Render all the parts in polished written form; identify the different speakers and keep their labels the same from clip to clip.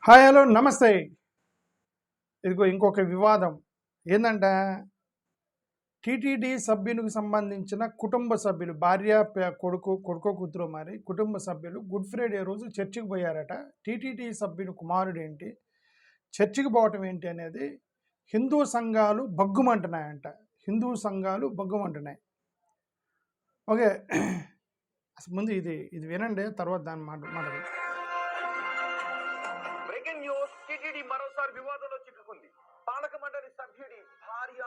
Speaker 1: Hi hello నమస్తే. ఇదిగో ఇంకొక వివాదం ఏందంటే టీటీడీ సభ్యునికి సంబంధించిన కుటుంబ సభ్యులు భార్య కొడుకో కూతురు మరి కుటుంబ సభ్యులు గుడ్ ఫ్రైడే రోజు చర్చికి పోయారట. టీటీడీ సభ్యుని కుమారుడు ఏంటి, చర్చికి పోవటం ఏంటి అనేది హిందూ సంఘాలు బగ్గుమంటున్నాయంట. హిందూ సంఘాలు బగ్గుమంటున్నాయి. ఓకే, అసలు ముందు ఇది ఇది వినండి, తర్వాత దాన్ని మాట్లాడు.
Speaker 2: వివాదంలో చిక్కుకుంది. పాలక మండలి సభ్యుడి భార్య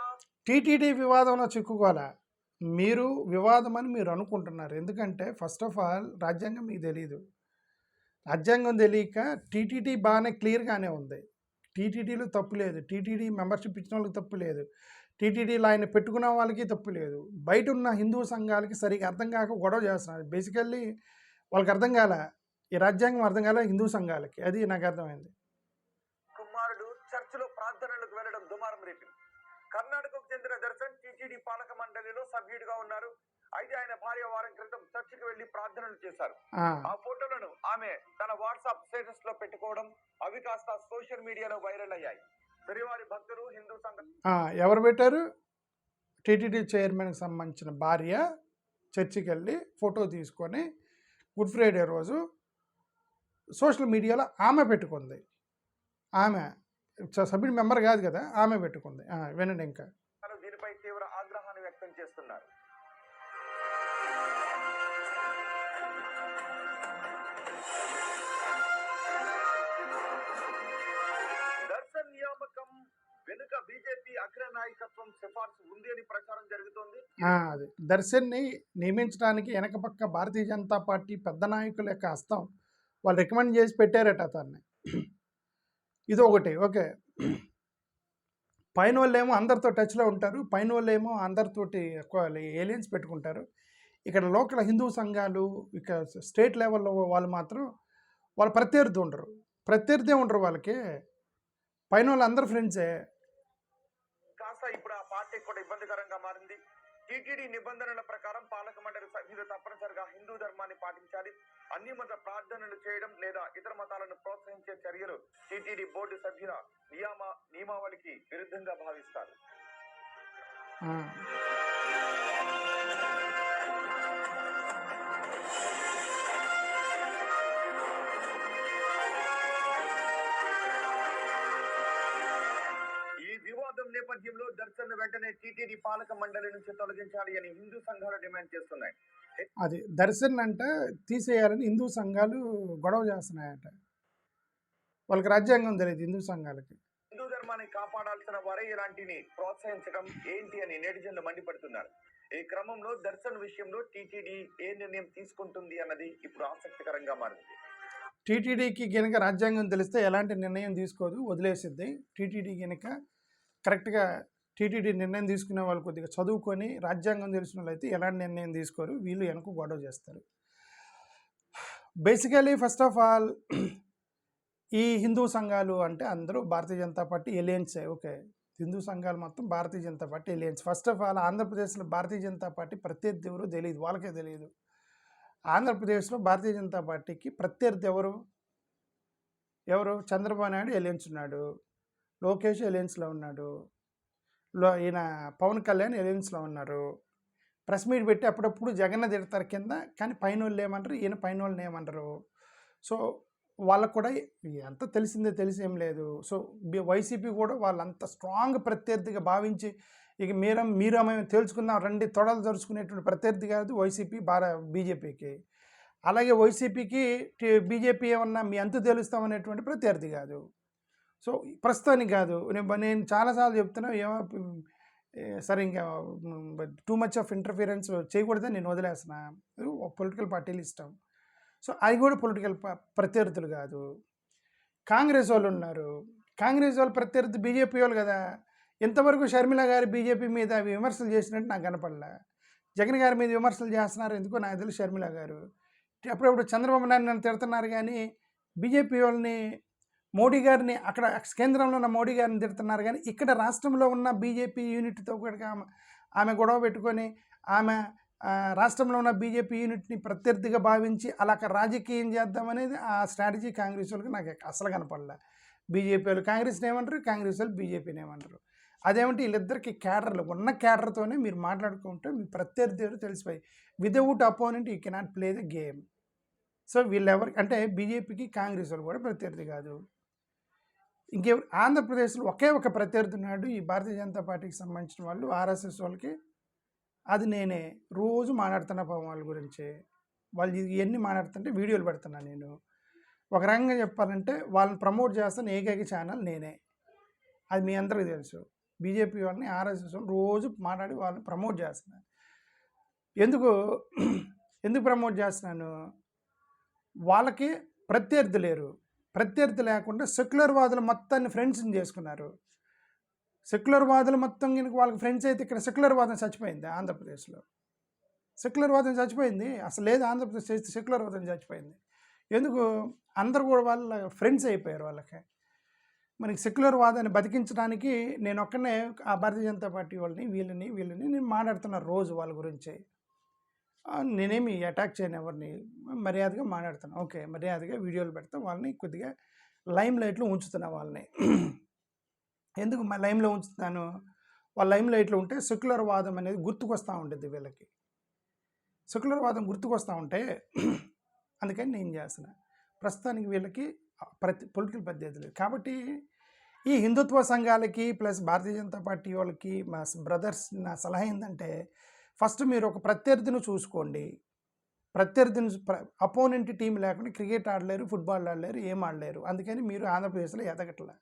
Speaker 1: టీటీడీ వివాదంలో చిక్కుకోవాలా? మీరు వివాదం అని మీరు అనుకుంటున్నారు. ఎందుకంటే ఫస్ట్ ఆఫ్ ఆల్ రాజ్యాంగం మీకు తెలియదు. రాజ్యాంగం తెలియక టీటీడీ బాగానే క్లియర్గానే ఉంది. టీటీడీలో తప్పు లేదు, టీటీడీ మెంబర్షిప్ ఇచ్చిన వాళ్ళకి తప్పు లేదు, టీటీడీలో ఆయన పెట్టుకున్న వాళ్ళకి తప్పు లేదు. బయట ఉన్న హిందూ సంఘాలకి సరిగ్గా అర్థం కాక గొడవ చేస్తున్నారు. బేసికల్లీ వాళ్ళకి అర్థం కాల, ఈ రాజ్యాంగం అర్థం కాల హిందూ సంఘాలకి. అది నాకు అర్థమైంది.
Speaker 2: చర్చిలో ప్రార్థనలకు వెళ్లడం దుమారం రేపింది. కర్ణాటకకు చెందిన దర్శన్ టీటీడీ పాలక మండలిలో సభ్యుడిగా ఉన్నారు. అయితే ఆయన భార్య వారం క్రితం చర్చికి వెళ్లి ప్రార్థనలు చేశారు. ఆ ఫోటోలను ఆమె తన వాట్సాప్ స్టేటస్ లో పెట్టుకోవడం అవి కాస్త సోషల్ మీడియాలో వైరల్ అయ్యాయి. శ్రీవారి భక్తులు హిందూ సంఘం
Speaker 1: ఎవరు పెట్టారు? టీటీడీ చైర్మన్ కి సంబంధించిన భార్య చర్చికి వెళ్ళి ఫోటో తీసుకొని గుడ్ ఫ్రైడే రోజు సోషల్ మీడియాలో ఆమె పెట్టుకుంది. ఆమె సభ్యుడి మెంబర్ కాదు కదా, ఆమె పెట్టుకుంది. వినండి. ఇంకా
Speaker 2: దీనిపై తీవ్ర ఆగ్రహాన్ని వ్యక్తం చేస్తున్నారు. దర్శన్ నియామకం వెనుక బీజేపీ అగ్ర నాయకత్వం సిఫార్సు ఉంది అని ప్రచారం జరుగుతోంది.
Speaker 1: అది దర్శన్ని నియమించడానికి వెనక పక్క భారతీయ జనతా పార్టీ పెద్ద నాయకుల యొక్క హస్తం. వాళ్ళు రికమెండ్ చేసి పెట్టారట అతన్ని. ఇది ఒకటి. ఓకే, పైన వాళ్ళు ఏమో అందరితో టచ్లో ఉంటారు, పైన వాళ్ళు ఏమో అందరితోటి ఏలియన్స్ పెట్టుకుంటారు. ఇక్కడ లోకల్ హిందూ సంఘాలు ఇక స్టేట్ లెవెల్లో వాళ్ళు మాత్రం వాళ్ళు ప్రత్యర్థి ఉండరు వాళ్ళకి. పైన వాళ్ళు అందరు ఫ్రెండ్సే.
Speaker 2: కాస్త ఇప్పుడు ఆ పార్టీ కూడా ఇబ్బందికరంగా మారింది. టీటీడీ నిబంధనల ప్రకారం పాలక మండలి సభ్యులు తప్పనిసరిగా హిందూ ధర్మాన్ని పాటించాలి. అన్ని మత ప్రార్థనలు చేయడం లేదా ఇతర మతాలను ప్రోత్సహించే చర్యలు టీటీడీ బోర్డు సభ్యుల నియమావళికి విరుద్ధంగా భావిస్తారు. నేపథ్యంలో దర్శన్ వెంటనే టీటీడీ పాలక మండలి నుంచి తొలగించాలి అని హిందూ సంఘాలు డిమాండ్ చేస్తున్నాయి.
Speaker 1: అది దర్శన్ అంటే తీసేయాలని హిందూ సంఘాలు గొడవ చేస్తున్నాయట. వాళ్ళకి రాజ్యాంగం తెలియదు హిందూ సంఘాలకి.
Speaker 2: హిందూ ధర్మాన్ని కాపాడాల్సిన వారే ఇలాంటిని ప్రోత్సహించడం ఏంటి అని నెటిజన్లు మండిపడుతున్నారు. ఈ క్రమంలో దర్శన్ విషయంలో టీటీడీ ఏ నిర్ణయం తీసుకుంటుంది అన్నది ఇప్పుడు ఆసక్తికరంగా మారింది.
Speaker 1: టీటీడీకి గనక రాజ్యాంగం తెలిస్తే ఎలాంటి నిర్ణయం తీసుకోదు, వదిలేసిద్ది. టీటీడీ గనక కరెక్ట్గా టీటీడీ నిర్ణయం తీసుకునే వాళ్ళు కొద్దిగా చదువుకొని రాజ్యాంగం తెలిసిన వాళ్ళు అయితే ఎలాంటి నిర్ణయం తీసుకోరు, వీళ్ళు వెనక గొడవ చేస్తారు. బేసికలీ ఫస్ట్ ఆఫ్ ఆల్ ఈ హిందూ సంఘాలు అంటే అందరూ భారతీయ జనతా పార్టీ ఎలియన్సే. ఓకే, హిందూ సంఘాలు మొత్తం Bharatiya Janata party alliance. First of all ఆంధ్రప్రదేశ్లో భారతీయ జనతా పార్టీ ప్రత్యర్థి ఎవరు తెలియదు, వాళ్ళకే తెలియదు. ఆంధ్రప్రదేశ్లో భారతీయ జనతా పార్టీకి ప్రత్యర్థి ఎవరు? చంద్రబాబు నాయుడు ఎలియన్స్ ఉన్నాడు, లోకేష్ ఎలియన్స్లో ఉన్నాడు, ఈయన పవన్ కళ్యాణ్ ఎలియన్స్లో ఉన్నారు. ప్రెస్ మీట్ పెట్టి అప్పుడప్పుడు జగన్న తిడతారు కింద, కానీ పైన వాళ్ళు ఏమంటారు, ఈయన పైన వాళ్ళని ఏమంటారు. సో వాళ్ళకు కూడా ఎంత తెలిసి ఏం లేదు. సో వైసీపీ కూడా వాళ్ళంత స్ట్రాంగ్ ప్రత్యర్థిగా భావించి ఇక మీరు మేము తేల్చుకుందాం రండి తొడలు జరుచుకునేటువంటి ప్రత్యర్థి కాదు వైసీపీ బీజేపీకి. అలాగే వైసీపీకి బీజేపీ ఏమన్నా మీ అంతు తేలుస్తామనేటువంటి ప్రత్యర్థి కాదు. సో ప్రస్తుతానికి కాదు. నేను చాలాసార్లు చెప్తున్నా, ఏమో సరే ఇంకా టూ మచ్ ఆఫ్ ఇంటర్ఫిరెన్స్ చేయకూడదని నేను వదిలేస్తున్నా. పొలిటికల్ పార్టీలు ఇష్టం. సో అవి కూడా పొలిటికల్ ప్రత్యర్థులు కాదు. కాంగ్రెస్ వాళ్ళు ఉన్నారు, కాంగ్రెస్ వాళ్ళు ప్రత్యర్థి బీజేపీ వాళ్ళు కదా. ఇంతవరకు షర్మిల గారు బీజేపీ మీద విమర్శలు చేసినట్టు నాకు కనపడలే. జగన్ గారి మీద విమర్శలు చేస్తున్నారు ఎందుకో నాకు తెలుసు. షర్మిల గారు అప్పుడప్పుడు చంద్రబాబు నాయుడు తిడుతున్నారు, కానీ బీజేపీ వాళ్ళని మోడీ గారిని అక్కడ కేంద్రంలో ఉన్న మోడీ గారిని తిడుతున్నారు, కానీ ఇక్కడ రాష్ట్రంలో ఉన్న బీజేపీ యూనిట్తో కూడా ఆమె గొడవ పెట్టుకొని ఆమె రాష్ట్రంలో ఉన్న బీజేపీ యూనిట్ని ప్రత్యర్థిగా భావించి అలా రాజకీయం చేద్దామనేది ఆ స్ట్రాటజీ కాంగ్రెస్ వాళ్ళకి నాకు అసలు కనపడలే. బీజేపీ వాళ్ళు కాంగ్రెస్ని ఏమంటారు, కాంగ్రెస్ వాళ్ళు బీజేపీని ఏమంటారు. అదేమంటే వీళ్ళిద్దరికి క్యాడర్లు ఉన్న క్యాడర్తోనే మీరు మాట్లాడుకుంటే మీ ప్రత్యర్థి ఎవరో తెలిసిపోయి. Without opponent you cannot play the game. So వీళ్ళెవరికి అంటే బీజేపీకి కాంగ్రెస్ వాళ్ళు కూడా ప్రత్యర్థి కాదు. ఇంకెవరు ఆంధ్రప్రదేశ్లో ఒకే ఒక ప్రత్యర్థి ఉన్నాడు ఈ భారతీయ జనతా పార్టీకి సంబంధించిన వాళ్ళు, ఆర్ఎస్ఎస్ వాళ్ళకి. అది నేనే. రోజు మాట్లాడుతున్నా పాపం వాళ్ళ గురించి. వాళ్ళు ఇవన్నీ మాట్లాడుతుంటే వీడియోలు పెడుతున్నా నేను. ఒక రకంగా చెప్పాలంటే వాళ్ళని ప్రమోట్ చేస్తున్న ఏకైక ఛానల్ నేనే. అది మీ అందరికీ తెలుసు. బీజేపీ వాళ్ళని ఆర్ఎస్ఎస్ వాళ్ళని రోజు మాట్లాడి వాళ్ళని ప్రమోట్ చేస్తున్నాను. ఎందుకు ప్రమోట్ చేస్తున్నాను? వాళ్ళకి ప్రత్యర్థి లేరు. ప్రత్యర్థి లేకుండా సెక్యులర్ వాదులు మొత్తాన్ని ఫ్రెండ్స్ని చేసుకున్నారు. సెక్యులర్ వాదులు మొత్తం కనుక వాళ్ళకి ఫ్రెండ్స్ అయితే ఇక్కడ సెక్యులర్ వాదం చచ్చిపోయింది ఆంధ్రప్రదేశ్లో. సెక్యులర్ వాదం చచ్చిపోయింది. అసలు లేదు ఆంధ్రప్రదేశ్ చేస్తే సెక్యులర్ వాదం చచ్చిపోయింది. ఎందుకు? అందరూ కూడా వాళ్ళ ఫ్రెండ్స్ అయిపోయారు వాళ్ళకి. మనకి సెక్యులర్ వాదాన్ని బతికించడానికి నేను ఒక్కనే ఆ భారతీయ జనతా పార్టీ వాళ్ళని వీళ్ళని నేను మాట్లాడుతున్నా రోజు వాళ్ళ గురించి. నేనేమి అటాక్ చేయను ఎవరిని, మర్యాదగా మాట్లాడుతాను. ఓకే, మర్యాదగా వీడియోలు పెడతాను, వాళ్ళని కొద్దిగా లైమ్ లైట్లో ఉంచుతున్నా వాళ్ళని. ఎందుకు లైమ్లో ఉంచుతున్నాను? వాళ్ళ లైమ్ లైట్లో ఉంటే సెక్యులర్ వాదం అనేది గుర్తుకొస్తూ ఉంటుంది వీళ్ళకి. సెక్యులర్ వాదం గుర్తుకొస్తూ ఉంటే అందుకని నేను చేస్తున్నా. ప్రస్తుతానికి వీళ్ళకి పొలిటికల్ పద్ధతి లేదు. కాబట్టి ఈ హిందుత్వ సంఘాలకి ప్లస్ భారతీయ జనతా పార్టీ వాళ్ళకి మా బ్రదర్స్ నా సలహా ఏంటంటే, ఫస్ట్ మీరు ఒక ప్రత్యర్థిని చూసుకోండి. ప్రత్యర్థిని అపోనెంట్ టీం లేకుండా క్రికెట్ ఆడలేరు, ఫుట్బాల్ ఆడలేరు, ఏం ఆడలేరు. అందుకని మీరు ఆంధ్రప్రదేశ్లో ఎదగట్లా.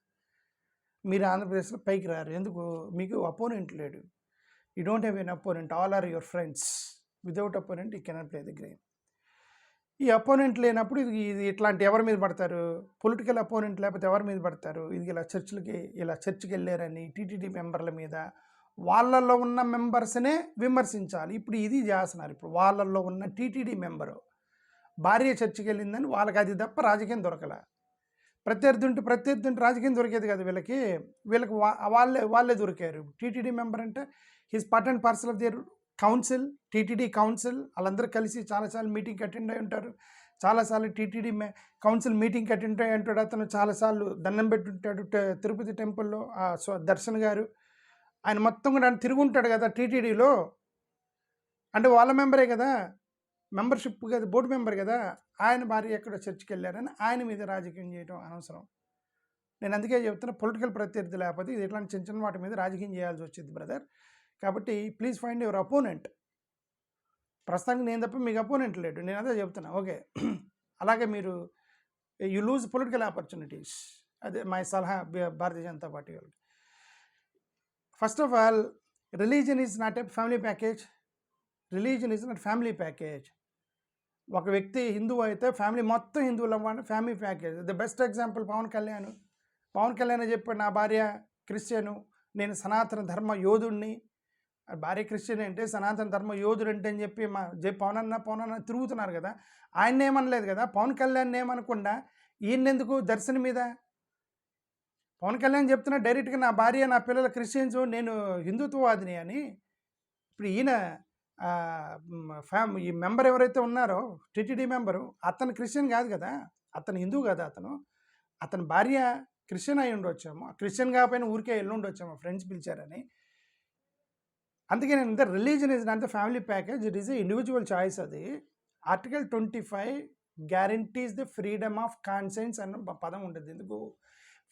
Speaker 1: మీరు ఆంధ్రప్రదేశ్లో పైకి రారు. ఎందుకు? మీకు అపోనెంట్ లేడు. You don't have an opponent. All are your friends. Without opponent you cannot play the game. ఈ అపోనెంట్ లేనప్పుడు ఇది ఇట్లాంటి ఎవరి మీద పడతారు? పొలిటికల్ అపోనెంట్ లేకపోతే ఎవరి మీద పడతారు? ఇది ఇలా చర్చికి వెళ్ళారని టీటీడీ మెంబర్ల మీద, వాళ్ళల్లో ఉన్న మెంబర్స్నే విమర్శించాలి. ఇప్పుడు ఇది చేస్తున్నారు. ఇప్పుడు వాళ్ళల్లో ఉన్న టీటీడీ మెంబరు భార్య చర్చికి వెళ్ళిందని వాళ్ళకి అది తప్ప రాజకీయం దొరకల. ప్రత్యర్థి ఉంటే రాజకీయం దొరికేది కదా వీళ్ళకి. వాళ్ళే దొరికారు. టీటీడీ మెంబర్ అంటే his part and parcel of their council, TTD council. వాళ్ళందరూ కలిసి చాలాసార్లు మీటింగ్కి అటెండ్ అయి ఉంటారు. చాలాసార్లు టీటీడీ కౌన్సిల్ మీటింగ్కి అటెండ్ అయి ఉంటాడు. అతను చాలాసార్లు దండం పెట్టుంటాడు తిరుపతి టెంపుల్లో. దర్శన్ గారు ఆయన మొత్తం కూడా తిరుగుంటాడు కదా టీటీడీలో. అంటే వాళ్ళ మెంబరే కదా, మెంబర్షిప్ కదా, బోర్డు మెంబర్ కదా. ఆయన భార్య ఎక్కడో చర్చికి వెళ్ళారని ఆయన మీద రాజకీయం చేయడం అనవసరం. నేను అందుకే చెప్తున్నా, పొలిటికల్ ప్రత్యర్థి లేకపోతే ఇది ఇట్లాంటి చిన్న చిన్న వాటి మీద రాజకీయం చేయాల్సి వచ్చింది బ్రదర్. కాబట్టి ప్లీజ్ ఫైండ్ యువర్ అపోనెంట్. ప్రస్తుతానికి నేను తప్ప మీకు అపోనెంట్ లేడు. నేను అదే చెప్తున్నా. ఓకే, అలాగే మీరు యు లూజ్ పొలిటికల్ ఆపర్చునిటీస్. అదే మై సలహా భారతీయ జనతా పార్టీ వాళ్ళకి. First of all, religion is not a family package. Religion is not family package. ఒక వ్యక్తి హిందువు అయితే ఫ్యామిలీ మొత్తం హిందువులు అవ్వాలి, family package. The best example Pawan Kalyan చెప్పాడు, నా భార్య క్రిస్టియను, నేను సనాతన ధర్మ యోధుడిని. భార్య క్రిస్టియన్ అంటే సనాతన ధర్మ యోధుడు అంటే అని చెప్పి పవన్ అన్న తిరుగుతున్నారు కదా. ఆయన ఏమనలేదు కదా, పవన్ కళ్యాణ్ ఏమనకుండా ఈయనెందుకు దర్శనం మీద? పవన్ కళ్యాణ్ చెప్తున్నా డైరెక్ట్గా, నా భార్య నా పిల్లల క్రిస్టియన్స్, నేను హిందుత్వవాదిని అని. ఇప్పుడు ఈయన ఈ మెంబర్ ఎవరైతే ఉన్నారో టీటీడీ మెంబరు, అతను క్రిస్టియన్ కాదు కదా, అతను హిందూ కదా. అతని భార్య క్రిస్టియన్ అయి ఉండొచ్చాము. క్రిస్టియన్ కాకపోయినా ఊరికే వెళ్ళి ఉండొచ్చాము, ఫ్రెండ్స్ పిలిచారని. అందుకే నేను religion is not the family package, it is a individual choice. అది article 25 guarantees the freedom of conscience అన్న పదం ఉంటుంది. ఎందుకు?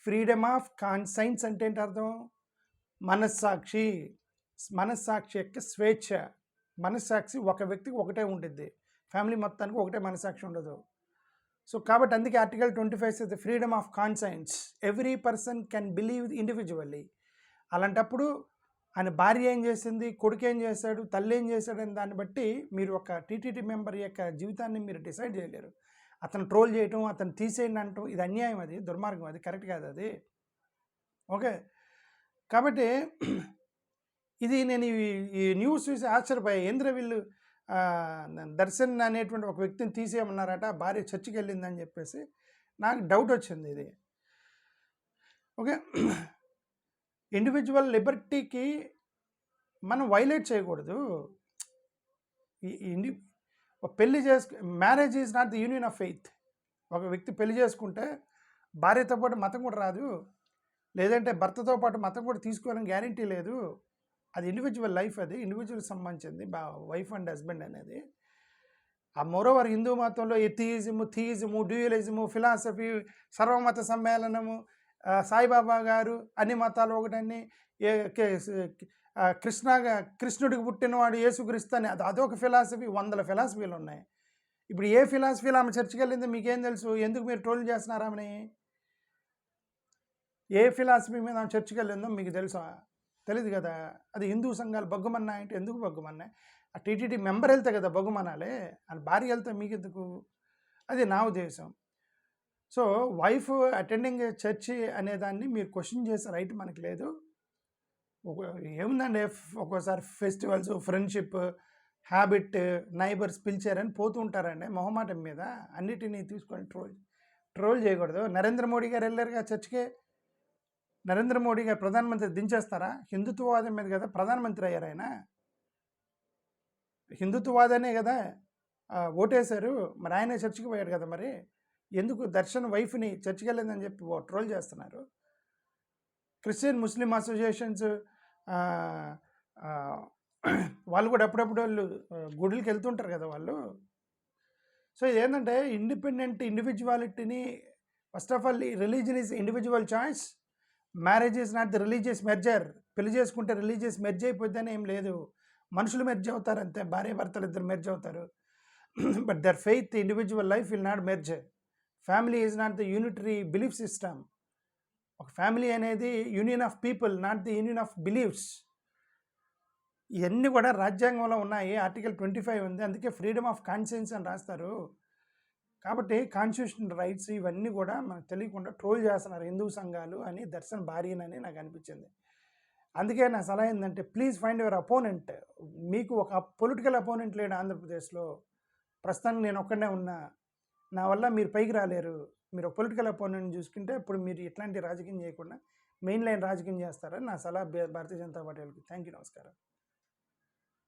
Speaker 1: ఫ్రీడమ్ ఆఫ్ కాన్సైన్స్ అంటే ఏంటి అర్థం? మనస్సాక్షి యొక్క స్వేచ్ఛ. మనస్సాక్షి ఒక వ్యక్తికి ఒకటే ఉంటుంది, ఫ్యామిలీ మొత్తానికి ఒకటే మనస్సాక్షి ఉండదు. సో కాబట్టి అందుకే article 25 is the freedom of conscience. Every person can believe individually. అలాంటప్పుడు ఆయన భార్య ఏం చేసింది, కొడుకు ఏం చేశాడు, తల్లి ఏం చేశాడు అని దాన్ని బట్టి మీరు ఒక టీటీడీ మెంబర్ యొక్క జీవితాన్ని మీరు డిసైడ్ చేయలేరు. అతను ట్రోల్ చేయటం, అతను తీసేయండి అంటాం, ఇది అన్యాయం, అది దుర్మార్గం, అది కరెక్ట్ కాదు అది. ఓకే, కాబట్టి ఇది నేను ఈ న్యూస్ చూసి ఆశ్చర్యపోయా. ఏంద్ర వీళ్ళు దర్శన్ అనేటువంటి ఒక వ్యక్తిని తీసేయమన్నారట, భార్య చర్చికి వెళ్ళిందని చెప్పేసి నాకు డౌట్ వచ్చింది. ఇది ఓకే, ఇండివిజువల్ లిబర్టీకి మనం వైలేట్ చేయకూడదు. ఇండి పెళ్లి marriage is not the union of faith. ఒక వ్యక్తి పెళ్లి చేసుకుంటే భార్యతో పాటు మతం కూడా రాదు, లేదంటే భర్తతో పాటు మతం కూడా తీసుకోవాలని గ్యారంటీ లేదు. అది ఇండివిజువల్ లైఫ్, అది ఇండివిజువల్కి సంబంధించింది వైఫ్ అండ్ హస్బెండ్ అనేది. ఆ మోరోవర్ హిందూ మతంలో ఎథియిజము, థియిజము, డ్యూయలిజము, ఫిలాసఫీ, సర్వమత సమ్మేళనము, సాయిబాబా గారు అన్ని మతాలు ఒకటని, కృష్ణుడికి పుట్టినవాడు యేసుక్రీస్తు అని అదొక ఫిలాసఫీ. 100 ఫిలాసఫీలు ఉన్నాయి. ఇప్పుడు ఏ ఫిలాసఫీలో ఆమె చర్చికి వెళ్ళిందో మీకేం తెలుసు? ఎందుకు మీరు ట్రోల్ చేస్తున్నారు ఆమెని? ఏ ఫిలాసఫీ మీద ఆమె చర్చికి వెళ్ళిందో మీకు తెలుసా? తెలియదు కదా. అది హిందూ సంఘాలు బగ్గుమన్నాయి అంటే ఎందుకు బగ్గుమన్నాయి? ఆ టీటీడీ మెంబర్ వెళ్తే కదా బగ్గుమనాలే, అని భార్య వెళ్తే మీకు ఎందుకు? అది నా ఉద్దేశం. సో వైఫ్ అటెండింగ్ చర్చి అనేదాన్ని మీరు క్వశ్చన్ చేసే రైట్ మనకి లేదు. ఏముందండి, ఒక్కోసారి ఫెస్టివల్స్, ఫ్రెండ్షిప్, హ్యాబిట్, నైబర్స్ పిలిచారని పోతూ ఉంటారండి మొహమాటం మీద. అన్నిటినీ తీసుకొని ట్రోల్ చేయకూడదు. నరేంద్ర మోడీ గారు వెళ్ళారుగా చర్చికే. నరేంద్ర మోడీ గారు ప్రధానమంత్రి దించేస్తారా? హిందుత్వవాదం మీద కదా ప్రధానమంత్రి అయ్యారు ఆయన. హిందుత్వవాదనే కదా ఓటేశారు. మరి ఆయనే చర్చికి పోయాడు కదా. మరి ఎందుకు దర్శన్ వైఫ్ని చర్చికి వెళ్ళిందని చెప్పి ట్రోల్ చేస్తున్నారు? క్రిస్టియన్ ముస్లిం అసోసియేషన్స్ వాళ్ళు కూడా అప్పుడప్పుడు వాళ్ళు గుడులకి వెళ్తుంటారు కదా వాళ్ళు. సో ఇదేంటంటే ఇండిపెండెంట్ ఇండివిజువాలిటీని, first of all religion is individual choice, marriage is not the religious merger. పెళ్లి చేసుకుంటే రిలీజియస్ మెర్జ్ అయిపోద్దని ఏం లేదు. మనుషులు మెర్జ్ అవుతారు అంతే, భార్య భర్తలు ఇద్దరు మెర్జ్ అవుతారు. But there faith individual life will not merge. Family is not the unitary belief system. ఒక ఫ్యామిలీ అనేది union of people, not the union of beliefs. ఇవన్నీ కూడా రాజ్యాంగంలో ఉన్నాయి. ఆర్టికల్ 25 ఉంది, అందుకే ఫ్రీడమ్ ఆఫ్ కాన్షియన్స్ అని రాస్తారు. కాబట్టి కాన్స్టిట్యూషనల్ రైట్స్ ఇవన్నీ కూడా మనకు తెలియకుండా ట్రోల్ చేస్తున్నారు హిందూ సంఘాలు అని దర్శన్ భార్యనని నాకు అనిపించింది. అందుకే నా సలహా ఏంటంటే ప్లీజ్ ఫైండ్ యువర్ అపోనెంట్. మీకు ఒక పొలిటికల్ అపోనెంట్ లేడు ఆంధ్రప్రదేశ్లో. ప్రస్తుతానికి నేను ఒక్కడే ఉన్నా, నా వల్ల మీరు పైకి రాలేరు. మీరు ఒక పొలిటికల్ అపోనెంట్ చూసుకుంటే ఇప్పుడు మీరు ఇట్లాంటి రాజకీయం చేయకుండా మెయిన్ లైన్ రాజకీయం చేస్తారని నా సలహా భారతీయ జనతా పార్టీ వాళ్ళకి. థ్యాంక్ యూ, నమస్కారం.